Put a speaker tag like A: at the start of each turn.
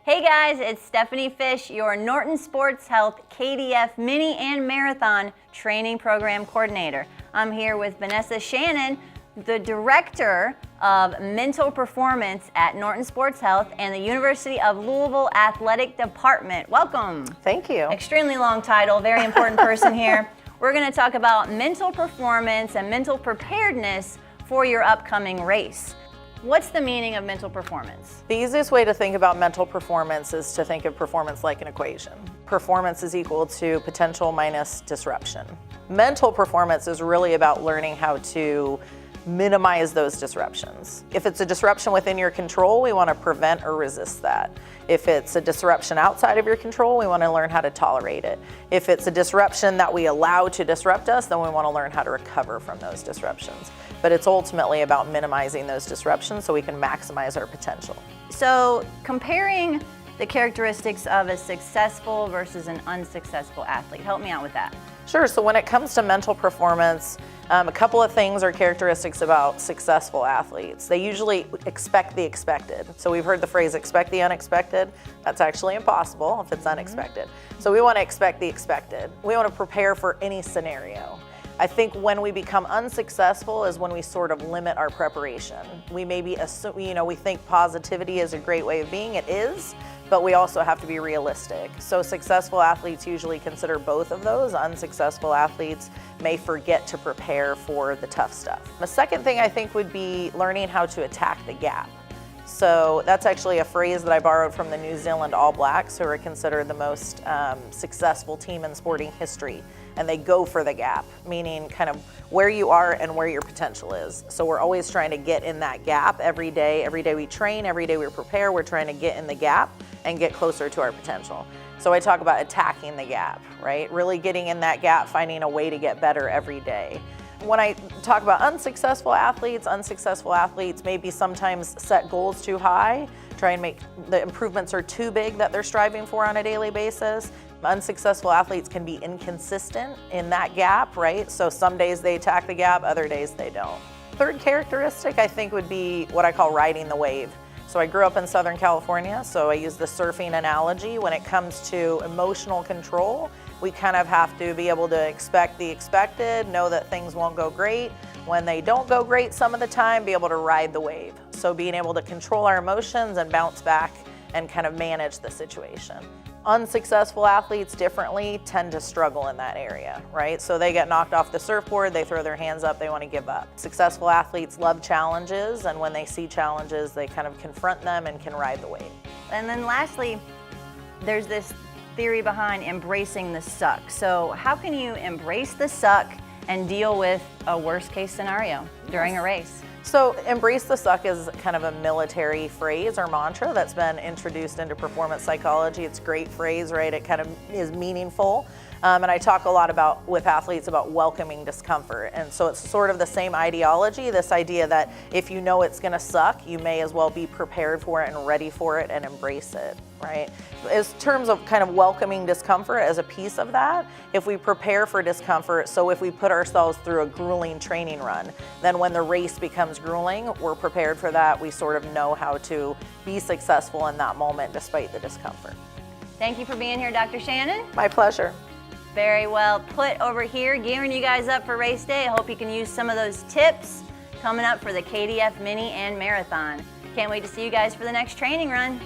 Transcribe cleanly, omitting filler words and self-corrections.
A: Hey guys, it's Stephanie Fish, your Norton Sports Health KDF Mini and Marathon Training Program Coordinator. I'm here with Vanessa Shannon, the Director of Mental Performance at Norton Sports Health and the University of Louisville Athletic Department. Welcome.
B: Thank you.
A: Extremely long title, very important person here. We're going to talk about mental performance and mental preparedness for your upcoming race. What's the meaning of mental performance?
B: The easiest way to think about mental performance is to think of performance like an equation. Performance is equal to potential minus disruption. Mental performance is really about learning how to minimize those disruptions. If it's a disruption within your control, we want to prevent or resist that. If it's a disruption outside of your control, we want to learn how to tolerate it. If it's a disruption that we allow to disrupt us, then we want to learn how to recover from those disruptions. But it's ultimately about minimizing those disruptions so we can maximize our potential.
A: So comparing the characteristics of a successful versus an unsuccessful athlete, help me out with that.
B: Sure, so when it comes to mental performance, a couple of things are characteristics about successful athletes. They usually expect the expected. So we've heard the phrase expect the unexpected. That's actually impossible if it's unexpected. So we want to expect the expected. We want to prepare for any scenario. I think when we become unsuccessful is when we sort of limit our preparation. We maybe assume, we think positivity is a great way of being. It is, but we also have to be realistic. So successful athletes usually consider both of those. Unsuccessful athletes may forget to prepare for the tough stuff. The second thing I think would be learning how to attack the gap. So that's actually a phrase that I borrowed from the New Zealand All Blacks, who are considered the most successful team in sporting history. And they go for the gap, meaning kind of where you are and where your potential is. So we're always trying to get in that gap every day. Every day we train, every day we prepare, we're trying to get in the gap and get closer to our potential. So I talk about attacking the gap, right? Really getting in that gap, finding a way to get better every day. When I talk about unsuccessful athletes maybe sometimes set goals too high, try and make the improvements are too big that they're striving for on a daily basis. Unsuccessful athletes can be inconsistent in that gap, right? So some days they attack the gap, other days they don't. Third characteristic I think would be what I call riding the wave. So I grew up in Southern California, so I use the surfing analogy. When it comes to emotional control, we kind of have to be able to expect the expected, know that things won't go great. When they don't go great some of the time, be able to ride the wave. So being able to control our emotions and bounce back and kind of manage the situation. Unsuccessful athletes differently tend to struggle in that area, right? So they get knocked off the surfboard, they throw their hands up, they want to give up. Successful athletes love challenges, and when they see challenges, they kind of confront them and can ride the wave.
A: And then lastly, there's this theory behind embracing the suck. So how can you embrace the suck and deal with a worst case scenario during a race?
B: So embrace the suck is kind of a military phrase or mantra that's been introduced into performance psychology. It's a great phrase, right? It kind of is meaningful. And I talk a lot with athletes about welcoming discomfort. And so it's sort of the same ideology, this idea that if you know it's gonna suck, you may as well be prepared for it and ready for it and embrace it, right? In terms of kind of welcoming discomfort as a piece of that, if we prepare for discomfort, so if we put ourselves through a grueling training run, then when the race becomes grueling, we're prepared for that. We sort of know how to be successful in that moment despite the discomfort.
A: Thank you for being here, Dr. Shannon.
B: My pleasure.
A: Very well put over here, gearing you guys up for race day. I hope you can use some of those tips coming up for the KDF Mini and Marathon. Can't wait to see you guys for the next training run.